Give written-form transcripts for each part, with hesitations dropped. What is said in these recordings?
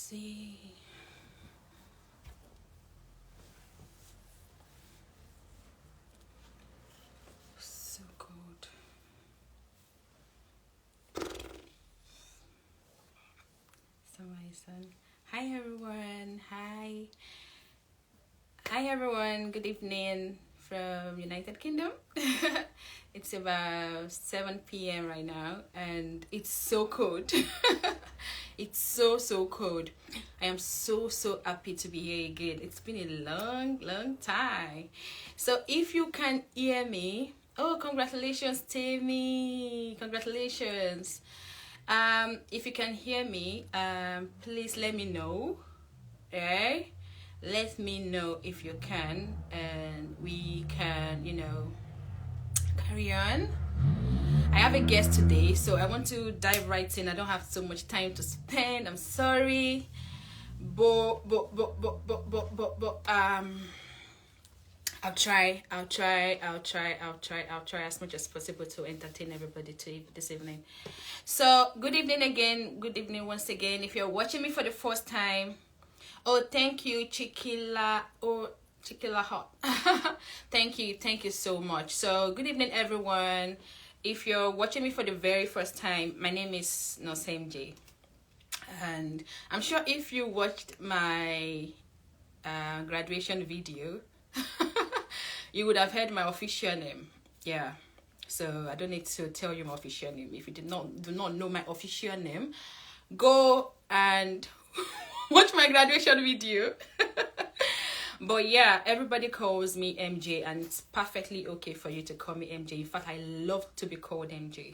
see. So good. So my son. Hi everyone. Hi. Hi everyone. Good evening from United Kingdom. It's about 7 p.m. right now and it's so cold. It's so cold. I am so happy to be here again. It's been a long time. So if you can hear me, oh, congratulations Tammy, congratulations. If you can hear me, please let me know. Okay, let me know if you can, and we can, carry on. I have a guest today, so I want to dive right in. I don't have so much time to spend. I'm sorry, but I'll try as much as possible to entertain everybody this evening. So good evening again. Good evening once again. If you're watching me for the first time, oh, thank you, Chiquila. Oh, Chiquila Hot. Thank you so much. So good evening, everyone. If you're watching me for the very first time, my name is Nosem J. And I'm sure if you watched my graduation video, you would have heard my official name. Yeah. So I don't need to tell you my official name. If you do not know my official name, go and watch my graduation video. But yeah, everybody calls me MJ and it's perfectly okay for you to call me MJ. In fact, I love to be called MJ.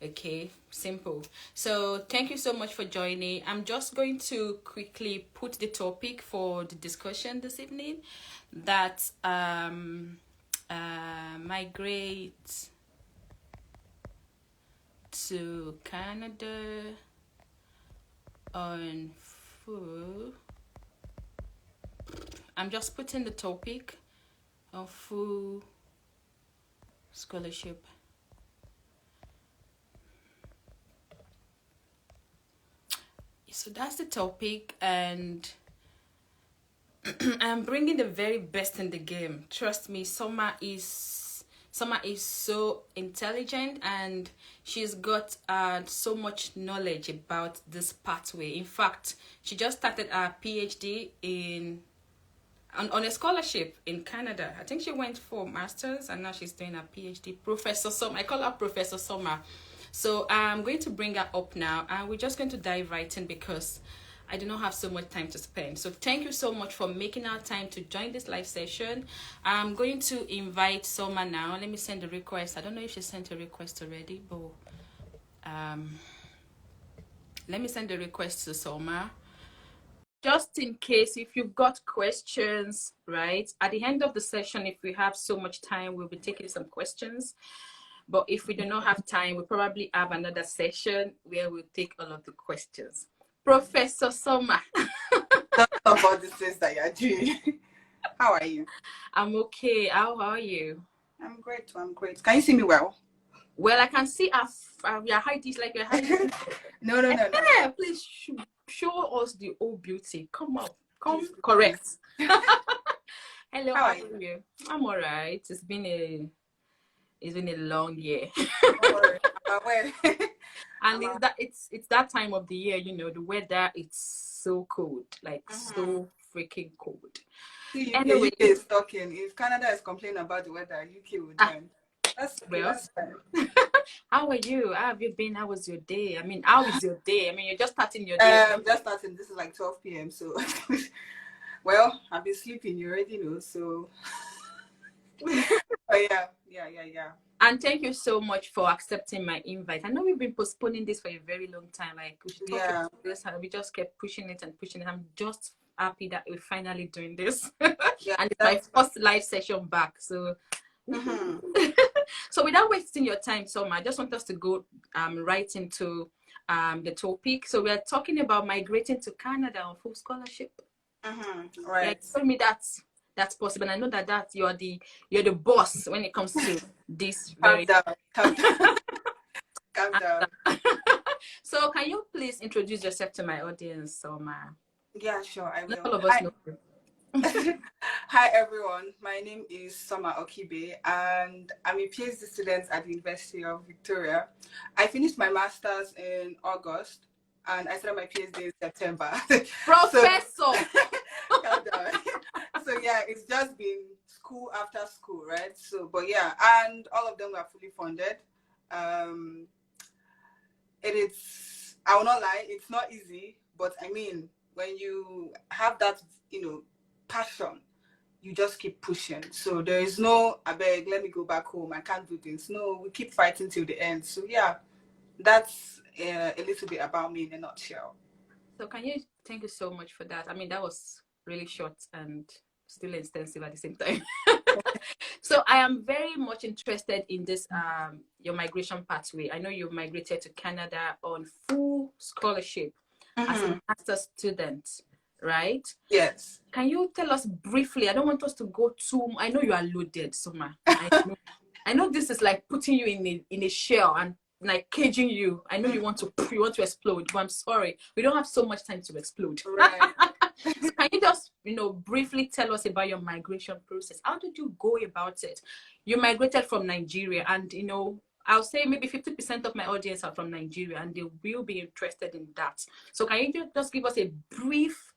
Okay, simple. So thank you so much for joining. I'm just going to quickly put the topic for the discussion this evening. That migrate to Canada on full. I'm just putting the topic on full scholarship. So that's the topic, and I'm bringing the very best in the game. Trust me, Soma is so intelligent and she's got so much knowledge about this pathway. In fact, she just started her PhD on a scholarship in Canada. I think she went for master's and now she's doing her PhD. Professor Soma, I call her Professor Soma. So I'm going to bring her up now and we're just going to dive right in because I do not have so much time to spend. So thank you so much for making our time to join this live session. I'm going to invite Soma now. Let me send a request. I don't know if she sent a request already, but let me send a request to Soma. Just in case, if you've got questions, right? At the end of the session, if we have so much time, we'll be taking some questions. But if we do not have time, we'll probably have another session where we'll take all of the questions. Professor Soma. Talk about the things that you're doing. How are you? I'm okay. How are you? I'm great. Can you see me well? Well, I can see your height is like your height. No. Yeah, please show us the old beauty. Come up. Come correct. Hello, how are you? I'm all right. It's been a long year. And it's that time of the year, the weather, it's so cold, like so freaking cold. Anyway, UK is talking. If Canada is complaining about the weather, UK would join. That's fine. How are you? How have you been? How was your day? I mean, how is your day? I mean, you're just starting your day. I'm just starting. This is like 12 p.m. So, well, I've been sleeping. You already know. So, but yeah. And thank you so much for accepting my invite. I know we've been postponing this for a very long time. Like we should talk about this, and we just kept pushing it. I'm just happy that we're finally doing this. Yeah, and it's my first live session back. So, so without wasting your time, Soma, I just want us to go right into the topic. So we are talking about migrating to Canada on full scholarship. Right. Yeah, tell me that's possible. And I know that you're the boss when it comes to this. Calm down. So can you please introduce yourself to my audience, Soma? Yeah, sure, I Let will. all of us know. Hi everyone, my name is Soma Okibe and I'm a PhD student at the University of Victoria. I finished my master's in August and I started my PhD in September. Professor! So yeah, it's just been school after school, right? So, but yeah, and all of them were fully funded. Um, it is, I will not lie, it's not easy, but I mean, when you have that, passion, you just keep pushing. So there is no, I beg, let me go back home. I can't do this. No, we keep fighting till the end. So yeah, that's a little bit about me in a nutshell. So thank you so much for that. I mean, that was really short and still extensive at the same time. So I am very much interested in this your migration pathway. I know you migrated to Canada on full scholarship as a master's student, right? Yes. Can you tell us briefly? I don't want us to go too. I know you are loaded, Soma. I know this is like putting you in a shell and like caging you. I know you want to explode, but I'm sorry, we don't have so much time to explode. Right. So can you just briefly tell us about your migration process? How did you go about it? You migrated from Nigeria, and I'll say maybe 50% of my audience are from Nigeria, and they will be interested in that. So can you just give us a brief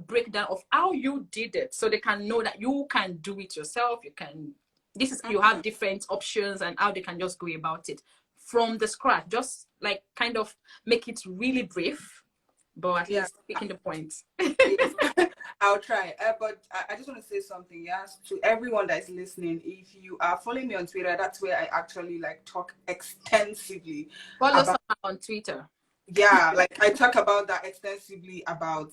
breakdown of how you did it, so they can know that you can do it yourself? You have different options, and how they can just go about it from the scratch. Just like kind of make it really brief, but at least picking the points. Yes. I'll try. But I just want to say something, yes, to everyone that is listening. If you are following me on Twitter, that's where I actually like talk extensively. Follow someone on Twitter. Yeah, like I talk about that extensively about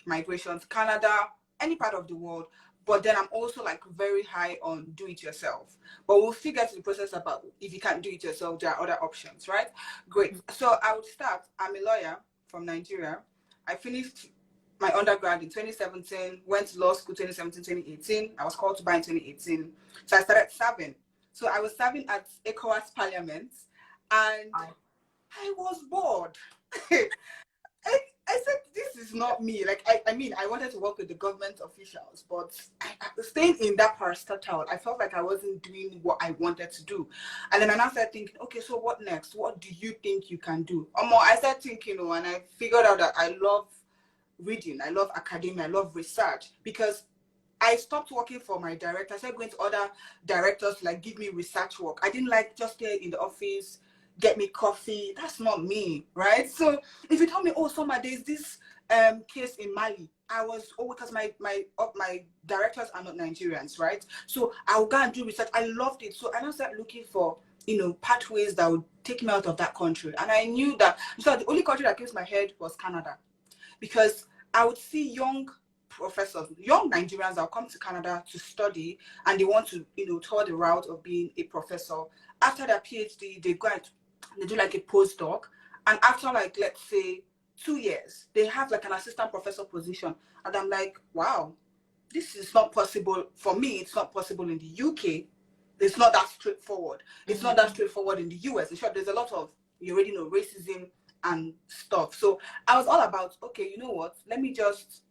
migration to Canada, any part of the world. But then I'm also like very high on do it yourself. But we'll figure to the process about if you can't do it yourself, there are other options, right? Great. So I would start. I'm a lawyer from Nigeria. I finished my undergrad in 2017, went to law school 2017, 2018. I was called to bar in 2018. So I started serving. So I was serving at ECOWAS Parliament and I was bored. I said, this is not me. Like, I mean, I wanted to work with the government officials, but staying in that parastatal, I felt like I wasn't doing what I wanted to do. And then I now started thinking, okay, so what next? What do you think you can do? I started thinking, and I figured out that I love reading, I love academia, I love research, because I stopped working for my director. I started going to other directors to like give me research work. I didn't like just stay in the office, get me coffee. That's not me, right? So if you tell me, oh, Soma, there's this case in Mali, because my directors are not Nigerians, right? So I'll go and do research. I loved it. So I now started looking for pathways that would take me out of that country. And I knew that the only country that came to my head was Canada, because I would see young professors, young Nigerians that will come to Canada to study, and they want to, tour the route of being a professor. After their PhD, they go and they do like a postdoc, and after like, let's say 2 years, they have like an assistant professor position. And I'm like, wow, this is not possible for me. It's not possible in the UK. It's not that straightforward. It's not that straightforward in the US. In short, there's a lot of, you already know, racism and stuff. So I was all about, okay, you know what? Let me just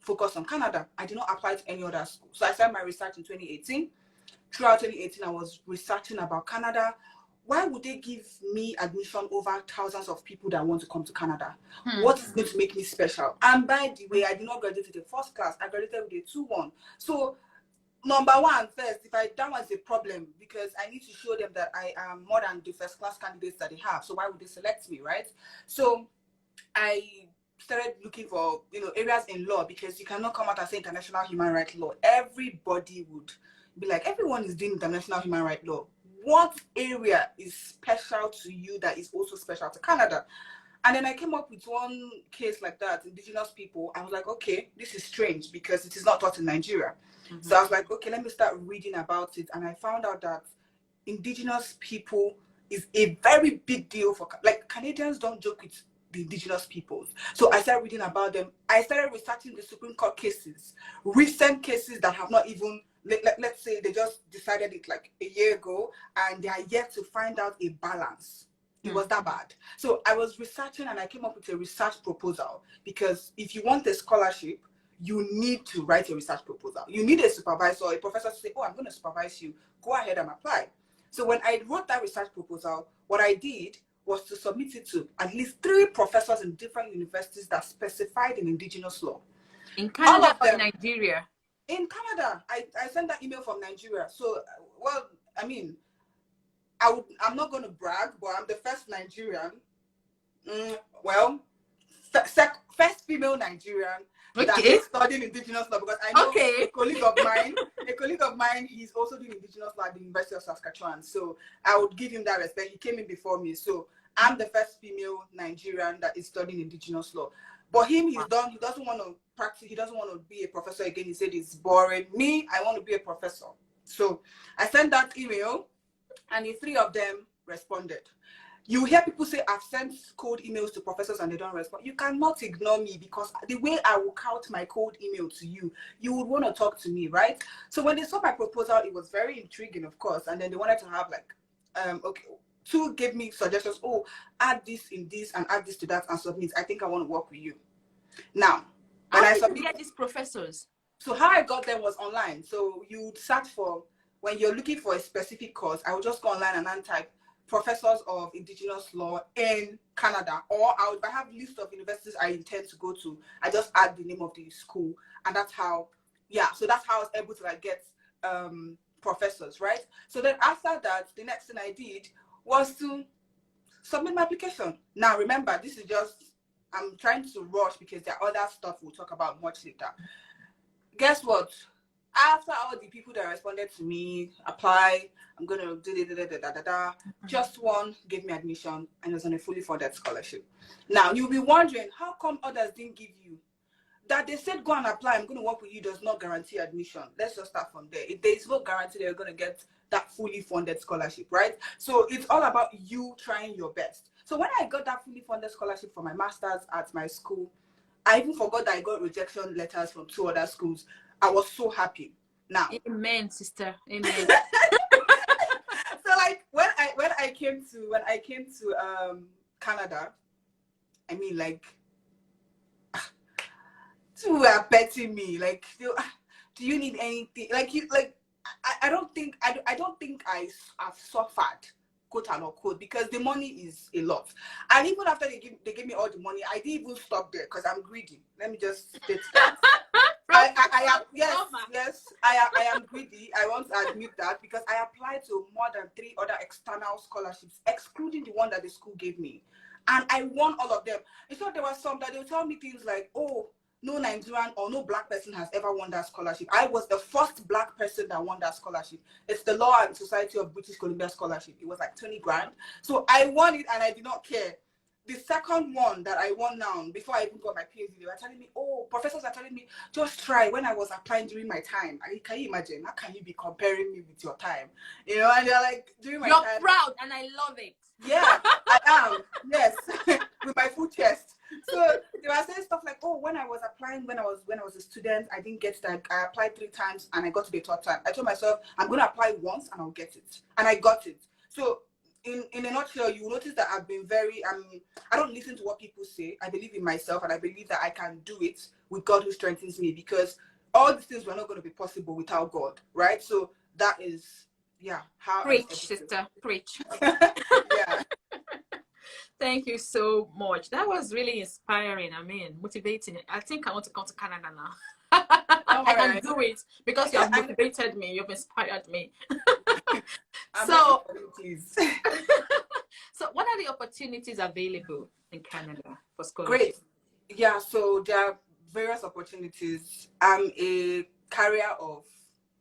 focus on Canada. I did not apply to any other school. So I started my research in 2018. Throughout 2018, I was researching about Canada. Why would they give me admission over thousands of people that want to come to Canada? What is going to make me special? And by the way, I did not graduate with a first class. I graduated with a 2-1. So number one, first, that was a problem, because I need to show them that I am more than the first class candidates that they have. So why would they select me, right? So I started looking for areas in law, because you cannot come out and say international human rights law. Everybody would be like, everyone is doing international human rights law. What area is special to you that is also special to Canada? And then I came up with one case like that, indigenous people. I was like, okay, this is strange, because it is not taught in Nigeria. So I was like, okay, let me start reading about it. And I found out that indigenous people is a very big deal for, like, Canadians don't joke with the indigenous peoples. So I started reading about them. I started researching the Supreme Court cases, recent cases that have not even, let's say they just decided it like a year ago, and they are yet to find out a balance. It was that bad. So I was researching and I came up with a research proposal, because if you want a scholarship, you need to write a research proposal. You need a supervisor, a professor to say, oh, I'm going to supervise you. Go ahead and apply. So when I wrote that research proposal, what I did was to submit it to at least 3 professors in different universities that specified in indigenous law. In Canada or Nigeria? In Canada. I sent that email from Nigeria. So, well, I mean, I'm not going to brag, but I'm the first Nigerian, first female Nigerian that is studying indigenous law, because I know a colleague of mine, he's also doing indigenous law at the University of Saskatchewan. So I would give him that respect. He came in before me. So I'm the first female Nigerian that is studying indigenous law. But he's done. He doesn't want to practice. He doesn't want to be a professor again. He said it's boring. Me, I want to be a professor. So I sent that email, and the 3 of them responded. You hear people say, I've sent cold emails to professors and they don't respond. You cannot ignore me, because the way I will count my cold email to you, you would want to talk to me, right? So when they saw my proposal, it was very intriguing, of course. And then they wanted to have like, 2 gave me suggestions. Oh, add this in this and add this to that and submit. I think I want to work with you. Now, when how did you get these professors? So how I got them was online. So you search for, when you're looking for a specific course, I would just go online and then type professors of indigenous law in Canada, or I have a list of universities I intend to go to. I just add the name of the school, and that's how, so that's how I was able to like get professors, right? So then after that, the next thing I did was to submit my application. Now remember, this is just, I'm trying to rush because there are other stuff we'll talk about much later. Guess what? After all the people that responded to me, apply, I'm going to do just one gave me admission, and it was on a fully funded scholarship. Now, you'll be wondering, how come others didn't give you? That they said, go and apply, I'm going to work with you, does not guarantee admission. Let's just start from there. There is no guarantee that you're going to get that fully funded scholarship, right? So it's all about you trying your best. So when I got that fully funded scholarship for my master's at my school, I even forgot that I got rejection letters from 2 other schools. I was so happy. Now, amen, sister, amen. So like when I came to Canada, I mean, like, people were betting me, like, do you need anything? Like, I don't think I've suffered, quote unquote, because the money is a lot. And even after they gave me all the money, I didn't even stop there, because I'm greedy. Let me just state that. I am greedy. I want to admit that, because I applied to more than 3 other external scholarships, excluding the one that the school gave me, and I won all of them. In fact, there were some that they would tell me things like, oh, no Nigerian or no Black person has ever won that scholarship. I was the first Black person that won that scholarship. It's the Law and Society of British Columbia scholarship. It was like 20 grand. So I won it and I did not care. The second one that I won now, before I even got my PhD, they were telling me, oh, professors are telling me, just try. When I was applying during my time, can you imagine? How can you be comparing me with your time? You know, and they're like, during my time. You're proud, and I love it. Yeah, I am. Yes, with my full chest. So they were saying stuff like, oh, when I was applying, when I was a student, I didn't get that. I applied 3 times and I got to the 3rd time. I told myself, I'm going to apply once and I'll get it. And I got it. So in a nutshell, you will notice that I've been very, I don't listen to what people say. I believe in myself, and I believe that I can do it with God who strengthens me, because all these things were not going to be possible without God, right? So that is, how preach, sister, preach. Yeah. Thank you so much. That was really inspiring. I mean, motivating. I think I want to come to Canada now. I can do it because you have motivated me. You've inspired me. So what are the opportunities available in Canada for scholarship? Great. Yeah, so there are various opportunities. I'm a carrier of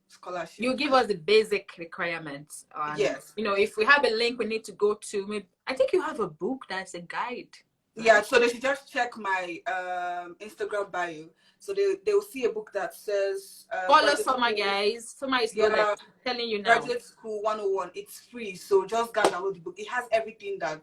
scholarship. You give us the basic requirements. Yes. You know, if we have a link we need to go to, maybe, I think you have a book that's a guide. Yeah, so they should just check my Instagram bio. So they will see a book that says follow Soma, guys. Soma is not telling you now. Graduate School 101. It's free, so just go and download the book. It has everything that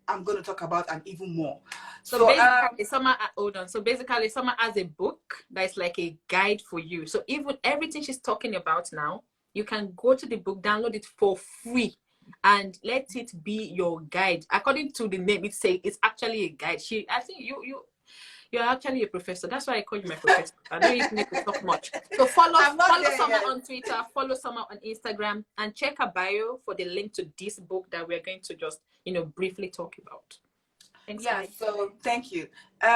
I'm going to talk about and even more. So basically, Soma, hold on. So basically, Soma has a book that's like a guide for you. So even everything she's talking about now, you can go to the book, download it for free. and let it be your guide. According to the name, it's actually a guide. I think you're actually a professor. That's why I call you my professor. I don't even need to talk much. So follow Soma on Twitter, follow Soma on Instagram, and check her bio for the link to this book that we're going to just, briefly talk about. Thanks, Yeah, guys. so thank you.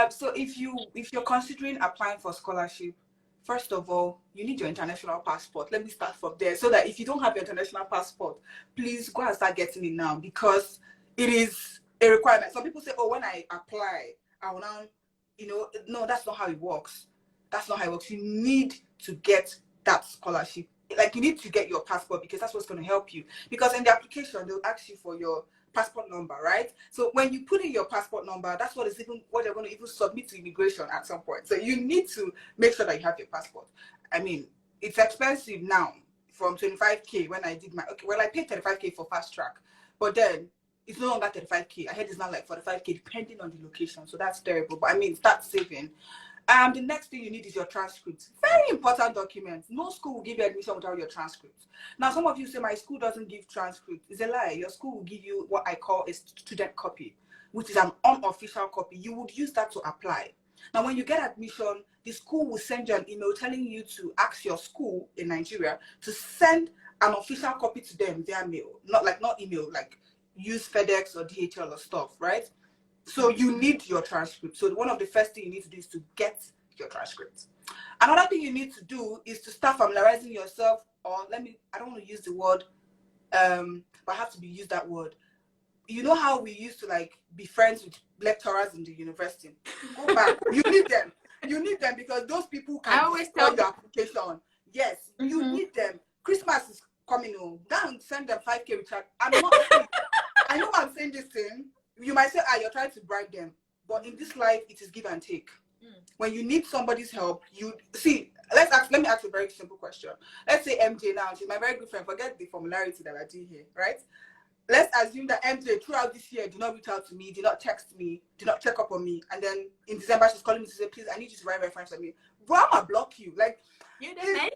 So if you're considering applying for scholarship, first of all, you need your international passport. Let me start from there, so that if you don't have your international passport, please go and start getting it now, because it is a requirement. Some people say, oh, when I apply, I will now, no, that's not how it works. That's not how it works. You need to get that scholarship. Like, you need to get your passport, because that's what's going to help you. Because in the application, they'll ask you for your passport number, right? So when you put in your passport number, that's what they're going to even submit to immigration at some point. So you need to make sure that you have your passport. I mean, it's expensive now, from 25K when I did I paid 35K for fast track, but then it's no longer 35K. I heard it's now like 45K, depending on the location. So that's terrible. But I mean, start saving. The next thing you need is your transcript. Very important document. No school will give you admission without your transcript. Now, some of you say, my school doesn't give transcript. It's a lie. Your school will give you what I call a student copy, which is an unofficial copy. You would use that to apply. Now, when you get admission, the school will send you an email telling you to ask your school in Nigeria to send an official copy to them via mail. Not email, like use FedEx or DHL or stuff, right? So you need your transcript. So one of the first things you need to do is to get your transcript. Another thing you need to do is to start familiarizing yourself, or I don't want to use the word, but I have to use that word. You know how we used to like be friends with lecturers in the university? Go back. You need them. You need them, because those people can always tell your application. Yes, you need them. Christmas is coming home. Go and send them 5K recharge. I know I'm saying this thing. You might say, you're trying to bribe them. But in this life, it is give and take. When you need somebody's help, let me ask a very simple question. Let's say MJ now, she's my very good friend. Forget the formularity that I do here, right? Let's assume that MJ throughout this year did not reach out to me, did not text me, did not check up on me. And then in December, she's calling me to say, please, I need you to write reference on me. Bro, I'm gonna block you. Like, you the ment?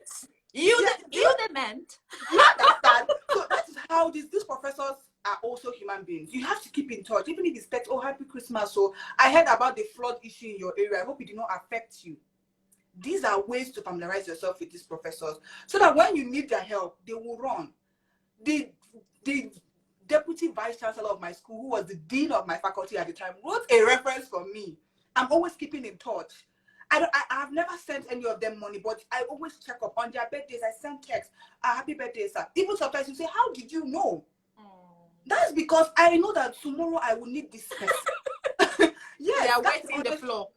You the ment? You understand? So that is how these professors are also human beings. You have to keep in touch, even if it's text, oh, happy Christmas. So I heard about the flood issue in your area. I hope it did not affect you. These are ways to familiarize yourself with these professors, so that when you need their help, they will run. The deputy vice chancellor of my school, who was the dean of my faculty at the time, wrote a reference for me. I'm always keeping in touch. I have never sent any of them money, but I always check up on their birthdays. I send texts, happy birthday, sir. Even sometimes you say, how did you know? That's because I know that tomorrow I will need this person. Yes, they are waiting the floor.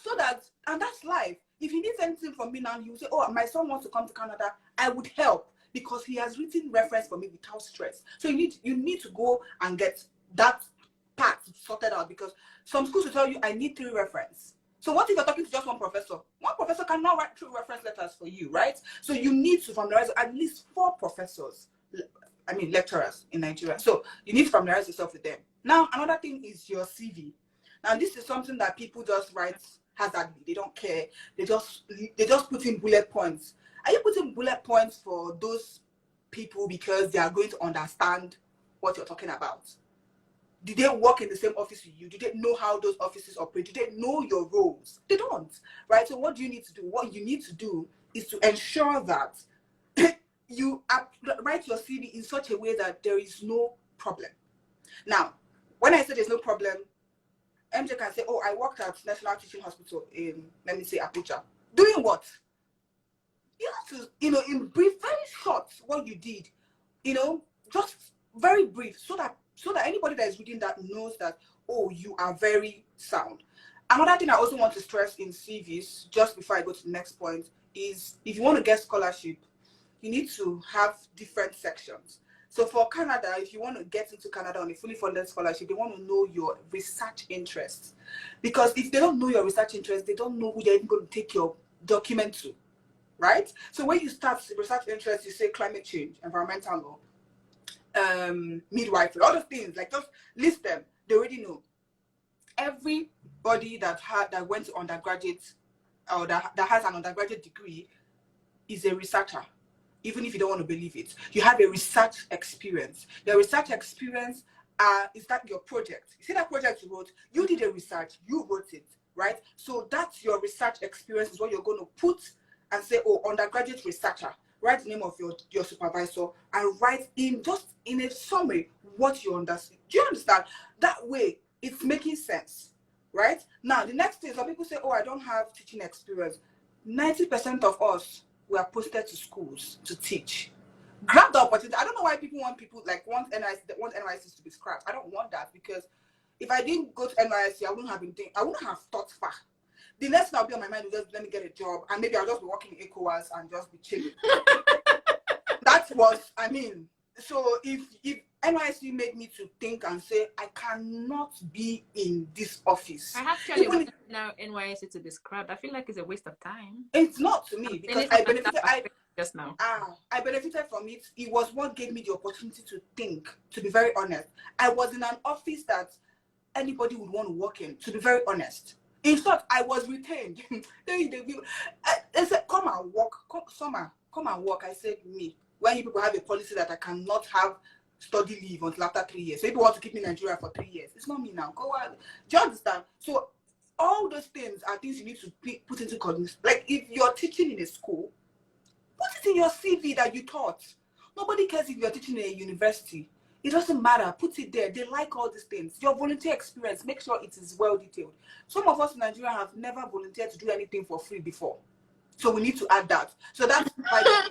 So that, and that's life. If he needs anything from me now, you say, oh, my son wants to come to Canada, I would help, because he has written reference for me without stress. So you need to go and get that part sorted out, because some schools will tell you, I need 3 reference. So what if you're talking to just one professor? One professor cannot write 3 reference letters for you, right? So you need to familiarize at least 4 professors, lecturers in Nigeria. So you need to familiarize yourself with them. Now, another thing is your CV. Now, this is something that people just write haphazardly. They don't care. They just put in bullet points. Are you putting bullet points for those people because they are going to understand what you're talking about? Did they work in the same office with you? Did they know how those offices operate? Did they know your roles? They don't, right? So what do you need to do? What you need to do is to ensure that you write your CV in such a way that there is no problem. Now, when I say there's no problem, MJ can say, oh, I worked at National Teaching Hospital in, let me say, Abuja. Doing what? You have to, in brief, very short, what you did, just very brief, so that anybody that is reading that knows that, oh, you are very sound. Another thing I also want to stress in CVs, just before I go to the next point, is if you want to get scholarship, you need to have different sections. So for Canada, if you want to get into Canada on a fully funded scholarship, they want to know your research interests. Because if they don't know your research interests, they don't know who they're even going to take your document to, right? So when you start research interests, you say climate change, environmental law, midwifery, all those things, like just list them. They already know. Everybody that went to undergraduate or that has an undergraduate degree is a researcher. even if you don't want to believe it. You have a research experience. Your research experience is that your project. You see that project you wrote? You did a research, you wrote it, right? So that's your research experience is what you're going to put and say, oh, undergraduate researcher. Write the name of your supervisor and write just in a summary what you understand. Do you understand? That way, it's making sense, right? Now, the next thing, some people say, oh, I don't have teaching experience. 90% of us were posted to schools to teach. Grab the opportunity. I don't know why people want NYSC to be scrapped. I don't want that, because if I didn't go to NYSC, I wouldn't have thought far. The next thing I'll be on my mind is just let me get a job, and maybe I'll just be working in ECOWAS and just be chilling. That was, so if NYSC made me to think and say, I cannot be in this office. I actually want now NYSC to be scrapped. I feel like it's a waste of time. It's not to me, because I benefited. Just now. I benefited from it. It was what gave me the opportunity to think, to be very honest. I was in an office that anybody would want to work in, to be very honest. In short, I was retained. They said, come and work. Soma, come and work. I said, me. When you people have a policy that I cannot have study leave until after 3 years. So if you want to keep me in Nigeria for 3 years, it's not me now. Go on. Do you understand? So all those things are things you need to put into context. Like if you're teaching in a school, put it in your CV that you taught. Nobody cares if you're teaching in a university. It doesn't matter. Put it there. They like all these things. Your volunteer experience, make sure it is well detailed. Some of us in Nigeria have never volunteered to do anything for free before. So we need to add that. So that's why.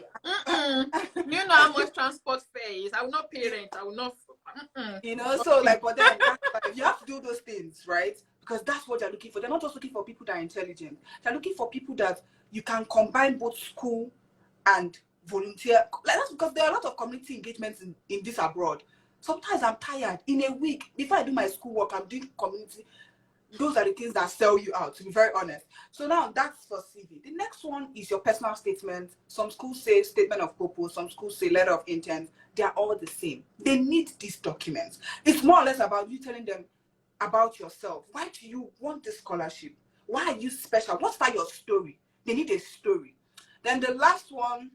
You know how much transport fare is. I will not pay rent. I will not. You know, so like, but then you have to do those things, right? Because that's what they're looking for. They're not just looking for people that are intelligent. They're looking for people that you can combine both school and volunteer. Like that's because there are a lot of community engagements in this abroad. Sometimes I'm tired. In a week, before I do my schoolwork, I'm doing community. Those are the things that sell you out, to be very honest. So now that's for CV. The next one is your personal statement. Some schools say statement of purpose. Some schools say letter of intent. They are all the same. They need these documents. It's more or less about you telling them about yourself. Why do you want this scholarship? Why are you special? What's that your story? They need a story. Then the last one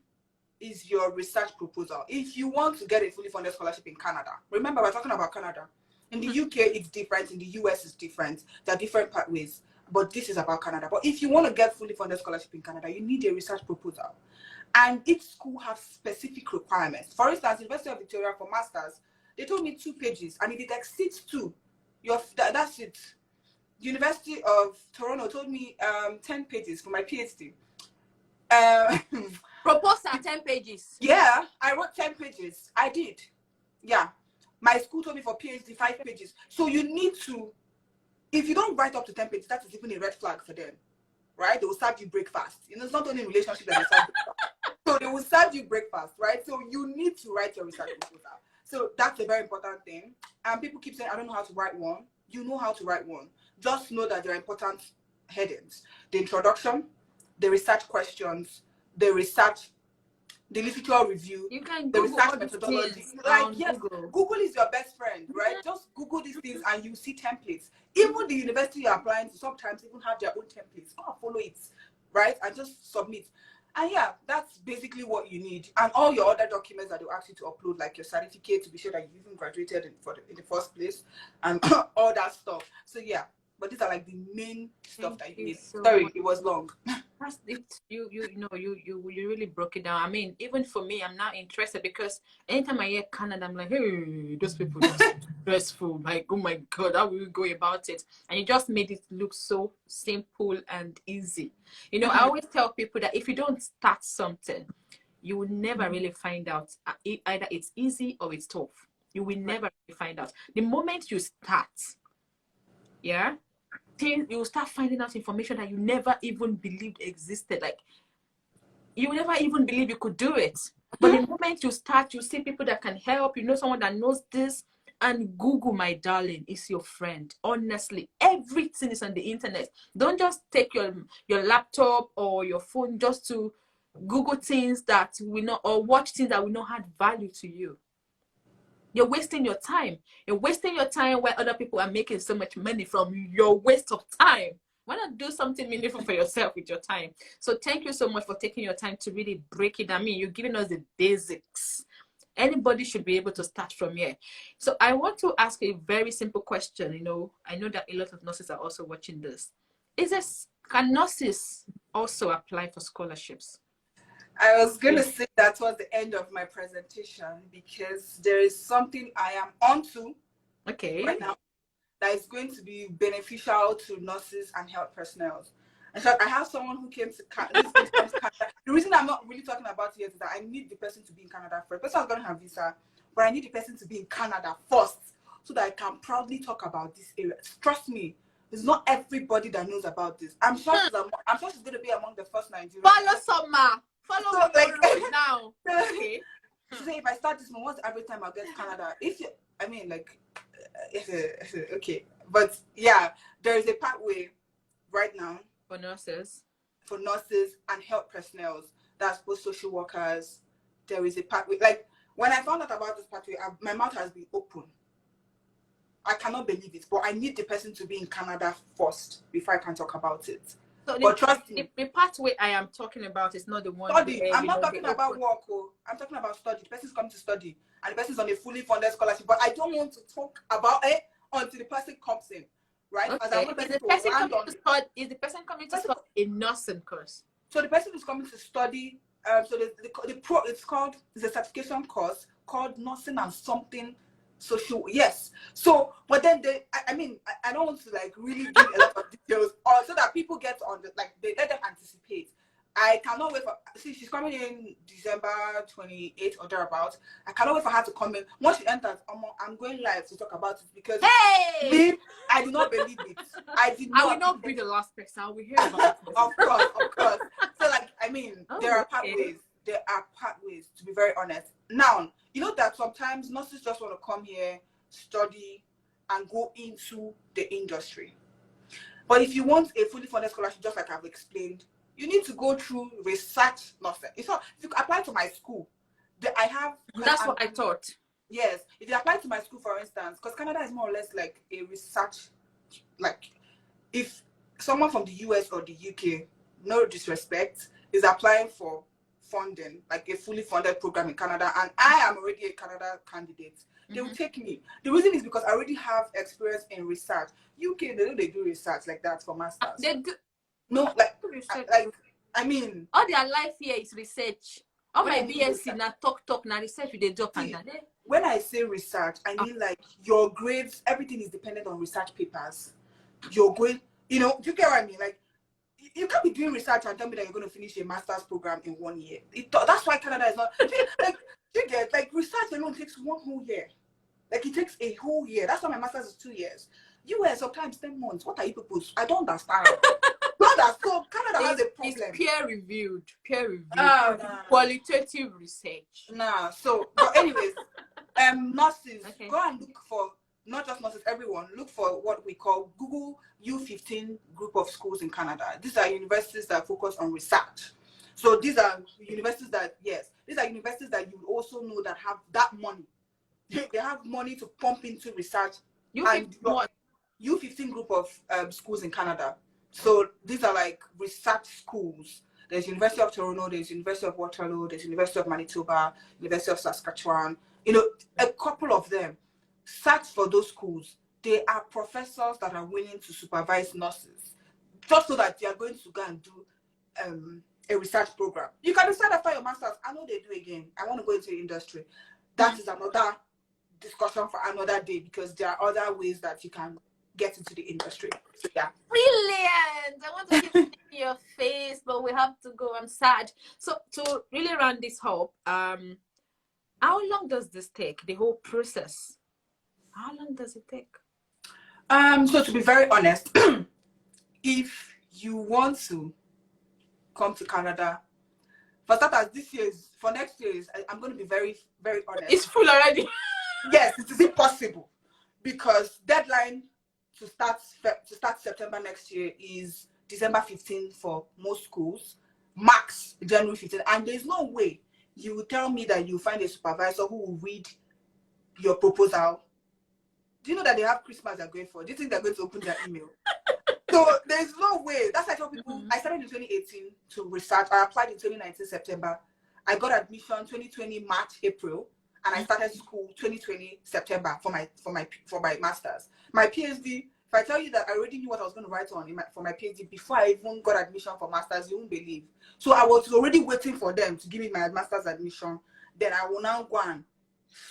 is your research proposal. If you want to get a fully funded scholarship in Canada, remember we're talking about Canada. In the UK, it's different. In the US, it's different. There are different pathways, but this is about Canada. But if you want to get fully funded scholarship in Canada, you need a research proposal. And each school has specific requirements. For instance, University of Victoria for masters, they told me 2 pages, and if it exceeds 2, that's it. University of Toronto told me 10 pages for my PhD. Proposal 10 pages. Yeah, I wrote 10 pages. I did. Yeah. My school told me for PhD 5 pages. So you need to, if you don't write up to 10 pages, that is even a red flag for them, right? They will serve you breakfast. You know, it's not only in relationship that they serve breakfast. So they will serve you breakfast, right? So you need to write your research proposal. So that's a very important thing. And people keep saying, I don't know how to write one. You know how to write one. Just know that there are important headings. The introduction, the research questions, the literature review, you can the Google research methodology. Like, yes, Google is your best friend, right? Just Google these things and you see templates. Even the university you're applying to sometimes even have their own templates. Go and follow it, right? And just submit. And yeah, that's basically what you need. And all your other documents that they'll ask you to upload, like your certificate to be sure that you even graduated in the first place and all that stuff. So yeah, but these are like the main stuff that you need. Sorry, it was long. That's it. You really broke it down. I mean, even for me, I'm now interested because anytime I hear Canada, I'm like, hey, those people are stressful. Like, oh my God, how will we go about it? And you just made it look so simple and easy. You know, I always tell people that if you don't start something, you will never really find out either it's easy or it's tough. You will never really find out. The moment you start, yeah, you start finding out information that you never even believed existed. Like you never even believe you could do it. But the moment you start, you see people that can help. You know someone that knows this, and Google, my darling, is your friend. Honestly, everything is on the internet. Don't just take your laptop or your phone just to Google things that we know or watch things that we know had value to you. You're wasting your time. You're wasting your time where other people are making so much money from your waste of time. Why not do something meaningful for yourself with your time? So thank you so much for taking your time to really break it. I mean, you're giving us the basics. Anybody should be able to start from here. So I want to ask a very simple question. You know, I know that a lot of nurses are also watching this. Can nurses also apply for scholarships? I was going to say that was the end of my presentation because there is something I am onto right now that is going to be beneficial to nurses and health personnel. In fact, I have someone who came to Canada. The reason I'm not really talking about it yet is that I need the person to be in Canada first. The person is going to have visa, but I need the person to be in Canada first so that I can proudly talk about this area. Trust me, it's not everybody that knows about this. I'm sure she's going to be among the first Nigerians. Follow Soma. Follow me now. Okay. She said, if I start this one, what's every time I'll get to Canada? Okay. But yeah, there is a pathway right now for nurses and health personnel. That's both social workers. There is a pathway. Like when I found out about this pathway, my mouth has been open. I cannot believe it, but I need the person to be in Canada first before I can talk about it. So but trust me, the pathway I am talking about is not the one. Study. I'm not talking about work. I'm talking about study. The person's coming to study, and the person's on a fully funded scholarship. But I don't want to talk about it until the person comes in, right? Okay. As I want the person is the person coming to study a nursing course? So the person is coming to study. So it's a certification course called nursing and something social. Yes. So, but then I don't want to like really give a lot of details, or so that people get on they let them anticipate. I cannot wait for. See, she's coming in December 28th or thereabouts. I cannot wait for her to come in. Once she enters, I'm going live to talk about it because I do not believe it. I will not be the last person. I will hear about it. Of course. So there are pathways. There are pathways, to be very honest. Now, you know that sometimes nurses just want to come here, study, and go into the industry. But if you want a fully funded scholarship, just like I've explained, you need to go through research nursing. It's not, if you apply to my school, that's what I thought. Yes. If you apply to my school, for instance, because Canada is more or less like a research, like if someone from the US or the UK, no disrespect, is applying for funding, like a fully funded program in Canada, and I am already a Canada candidate, they will take me. The reason is because I already have experience in research. UK, they do research like that for masters. They do. No, I mean, all their life here is research. All my BSc na talk na research with the job. When I say research, I mean like your grades, everything is dependent on research papers. You're going, do you get what I mean? Like, you can't be doing research and tell me that you're going to finish a master's program in 1 year. That's why Canada is not you get research alone takes 1 whole year. Like it takes a whole year. That's why my master's is 2 years. US sometimes 10 months. What are you people? I don't understand. So Canada has a problem. It's peer reviewed, qualitative research. So but anyways, nurses, go and look for, not just nurses, everyone, look for what we call Google U15 group of schools in Canada. These are universities that focus on research. So these are universities that you would also know that have that money. They have money to pump into research. U15 group of schools in Canada. So these are like research schools. There's University of Toronto, there's University of Waterloo, there's University of Manitoba, University of Saskatchewan. A couple of them. Search for those schools. They are professors that are willing to supervise nurses, just so that you are going to go and do a research program. You can decide after your master's, I know they do again, I want to go into the industry. That is another discussion for another day, because there are other ways that you can get into the industry. So yeah. Brilliant. I want to keep seeing your face, but we have to go. I'm sad. So to really round this up, how long does this take? The whole process? How long does it take? So to be very honest, if you want to come to Canada, for starters, for next year, I'm going to be very, very honest. It's full already. Yes, it is impossible, because deadline to start September next year is December 15 for most schools, max January 15, and there's no way you will tell me that you find a supervisor who will read your proposal. Do you know that they have Christmas they're going for? Do you think they're going to open their email? So there's no way. That's why I tell people, I started in 2018 to research. I applied in 2019 September. I got admission 2020 March, April, and I started school 2020 September for my master's. My PhD, if I tell you that I already knew what I was going to write on for my PhD before I even got admission for master's, you won't believe. So I was already waiting for them to give me my master's admission. Then I will now go and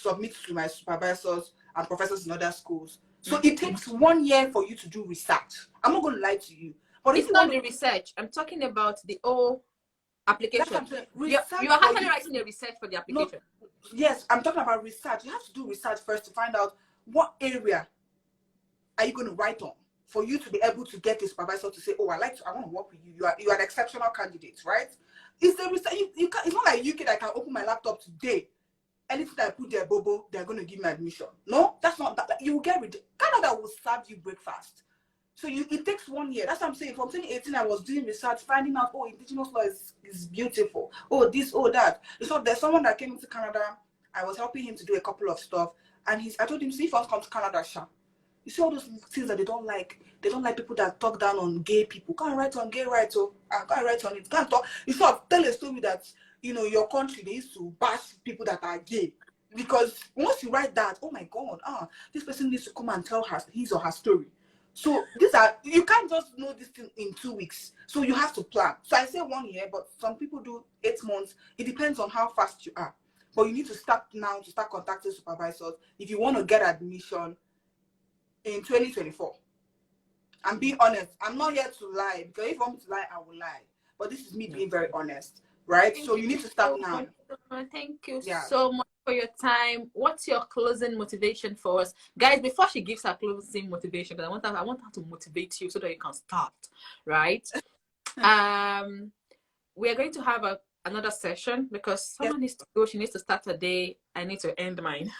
submit to my supervisors and professors in other schools. So it takes 1 year for you to do research. I'm not going to lie to you. But it's not the research. I'm talking about the whole application. You are actually writing a research for the application. No, yes, I'm talking about research. You have to do research first to find out what area are you going to write on for you to be able to get a supervisor to say, oh, I want to work with you. You are an exceptional candidate, right? It's the research. You can't, it's not like UK that I can open my laptop today. Anything that I put there, Bobo, they're going to give me admission. No, that's not that. You will get rid. Canada will serve you breakfast. So it takes 1 year. That's what I'm saying. From 2018, I was doing research, finding out, oh, indigenous law is beautiful. Oh, this, oh, that. So there's someone that came into Canada. I was helping him to do a couple of stuff. And I told him, see, if I come to Canada, Sha. You see all those things that they don't like. They don't like people that talk down on gay people. Can't write on gay rights. Oh, I can't write on it. Can't talk. You sort of tell a story that, your country, they used to bash people that are gay. Because once you write that, oh my God, this person needs to come and tell his or her story. So you can't just know this thing in 2 weeks. So you have to plan. So I say 1 year, but some people do 8 months. It depends on how fast you are. But you need to start now to start contacting supervisors if you want to get admission in 2024. I'm being honest. I'm not here to lie, because if I want to lie, I will lie. But this is me being very honest, right? So you need to start now. Thank you so much for your time. What's your closing motivation for us, guys? Before she gives her closing motivation, because I want her to motivate you so that you can start, right? We are going to have another session because someone needs to go. She needs to start her day. I need to end mine.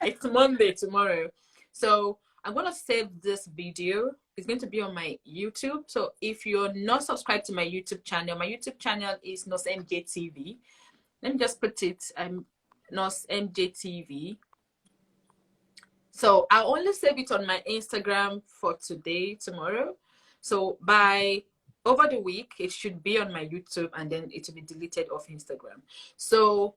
It's Monday tomorrow, so I'm going to save this video. It's going to be on my YouTube. So if you're not subscribed to my YouTube channel is NosMJTV. Let me just put it, NosMJTV. So I'll only save it on my Instagram for tomorrow. So over the week, it should be on my YouTube, and then it will be deleted off Instagram. So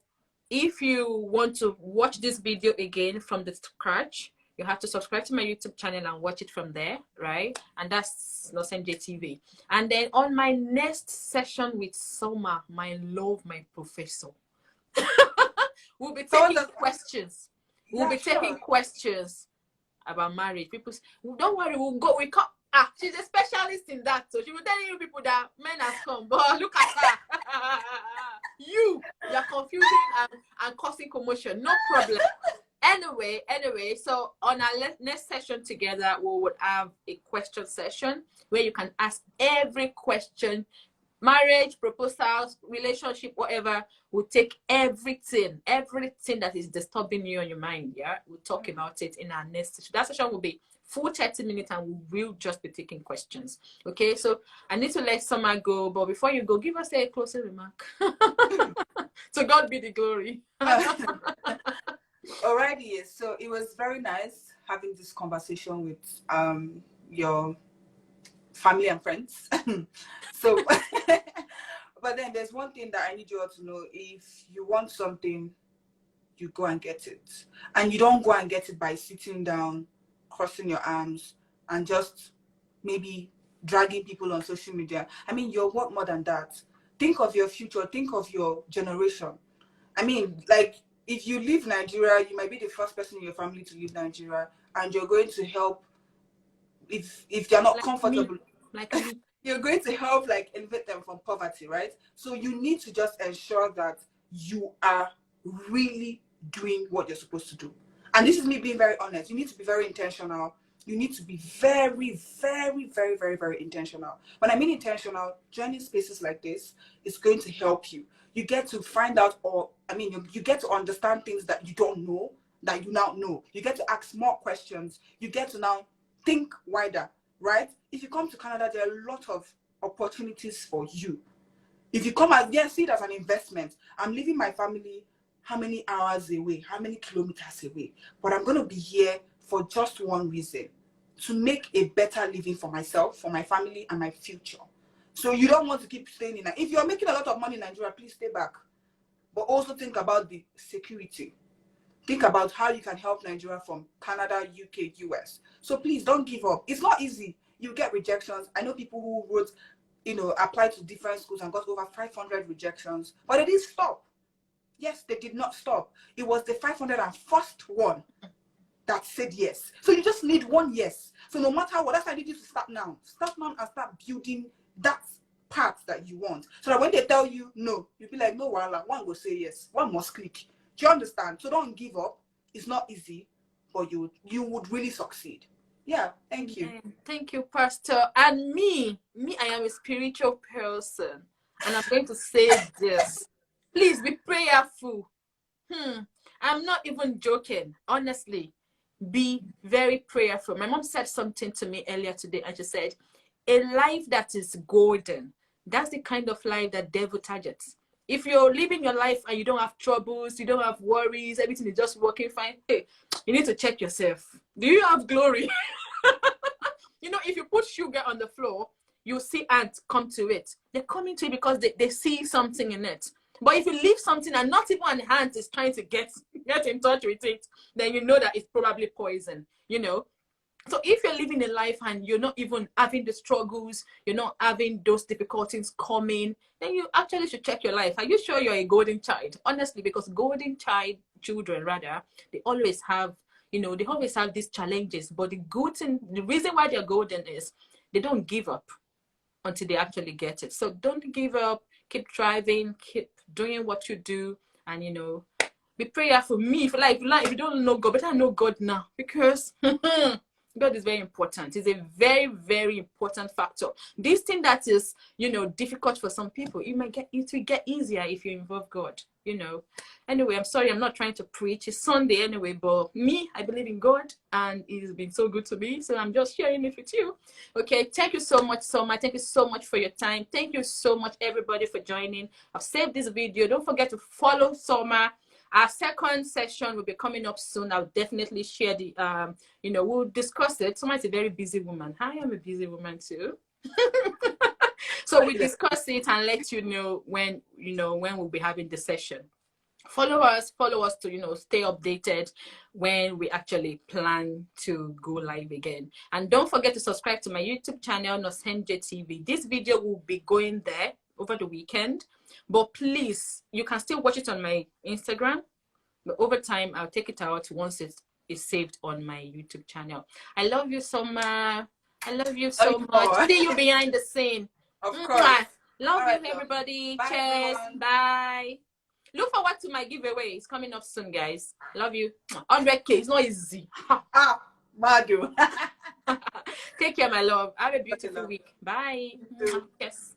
if you want to watch this video again from the scratch, you have to subscribe to my YouTube channel and watch it from there, right? And that's NosMJTV. And then on my next session with Soma, my professor, we'll be taking questions. We'll be taking questions about marriage. People, don't worry, we come. She's a specialist in that, so she will tell you people that men have come. But look at her. You're confusing and causing commotion. No problem. Anyway, so on our next session together, we would have a question session where you can ask every question. Marriage, proposals, relationship, whatever. We'll take everything that is disturbing you on your mind. Yeah, we'll talk about it in our next session. That session will be full 30 minutes, and we'll just be taking questions. Okay, so I need to let Soma go, but before you go, give us a closing remark. To God be the glory. Alrighty, so it was very nice having this conversation with your family and friends. So but then there's one thing that I need you all to know. If you want something, you go and get it. And you don't go and get it by sitting down, crossing your arms, and just maybe dragging people on social media. I mean, you're worth more than that. Think of your future. Think of your generation. I mean, like, if you leave Nigeria, you might be the first person in your family to leave Nigeria, and you're going to help. If they're not like comfortable, you're going to help like elevate them from poverty, right? So you need to just ensure that you are really doing what you're supposed to do. And this is me being very honest. You need to be very intentional. You need to be very, very, very, very, very intentional. When I mean intentional, joining spaces like this is going to help you. You get to find out, you get to understand things that you don't know, that you now know. You get to ask more questions. You get to now think wider, right? If you come to Canada, there are a lot of opportunities for you. If you come see it as an investment. I'm leaving my family how many hours away, how many kilometers away, but I'm going to be here for just one reason, to make a better living for myself, for my family, and my future. So you don't want to keep staying in. If you're making a lot of money in Nigeria, please stay back. But also think about the security. Think about how you can help Nigeria from Canada, UK, US. So please don't give up. It's not easy. You get rejections. I know people who wrote, applied to different schools and got over 500 rejections, but they didn't stop. Yes, they did not stop. It was the 501st one that said yes. So you just need one yes. So no matter what, that's why I need you to start now. Start now and start building that part that you want. So that when they tell you no, you'll be like, no, wala, one will say yes. One must click. Do you understand? So don't give up. It's not easy, but you would really succeed. Yeah, thank you. Thank you, Pastor. And me, I am a spiritual person. And I'm going to say this. Please be prayerful. I'm not even joking. Honestly, be very prayerful. My mom said something to me earlier today, and she said, a life that is golden, that's the kind of life that devil targets. If you're living your life and you don't have troubles, you don't have worries, everything is just working fine, hey, you need to check yourself. Do you have glory? If you put sugar on the floor, you'll see ants come to it. They're coming to it because they see something in it. But if you leave something and not even an ant is trying to get in touch with it, then you know that it's probably poison, So if you're living a life and you're not even having the struggles, you're not having those difficulties coming, then you actually should check your life. Are you sure you're a golden child? Honestly, because children, they always have, they always have these challenges. But the good thing, the reason why they're golden is they don't give up until they actually get it. So don't give up, keep striving, keep doing what you do, and, be prayerful. Me, if you don't know God, better know God now, because God is very important. It's a very, very important factor. This thing that is, difficult for some people, it will get easier if you involve God, Anyway, I'm sorry, I'm not trying to preach. It's Sunday anyway, but me, I believe in God, and it's been so good to me. So I'm just sharing it with you. Okay, thank you so much, Soma. Thank you so much for your time. Thank you so much, everybody, for joining. I've saved this video. Don't forget to follow Soma. Our second session will be coming up soon. I'll definitely share the, we'll discuss it. Soma is a very busy woman. I am a busy woman too. So we discuss it and let you know when we'll be having the session. Follow us to, stay updated when we actually plan to go live again. And don't forget to subscribe to my YouTube channel, Nosenje TV. This video will be going there over the weekend, but please, you can still watch it on my Instagram, but over time I'll take it out once it is saved on my YouTube channel. I love you, Soma. I love you so much. See you behind the scene. Of course. Love you, everybody. Bye, cheers. Everyone. Bye. Look forward to my giveaway. It's coming up soon, guys. Love you. 100K. It's not easy. Madu. Take care, my love. Have a beautiful week. Bye. Yes.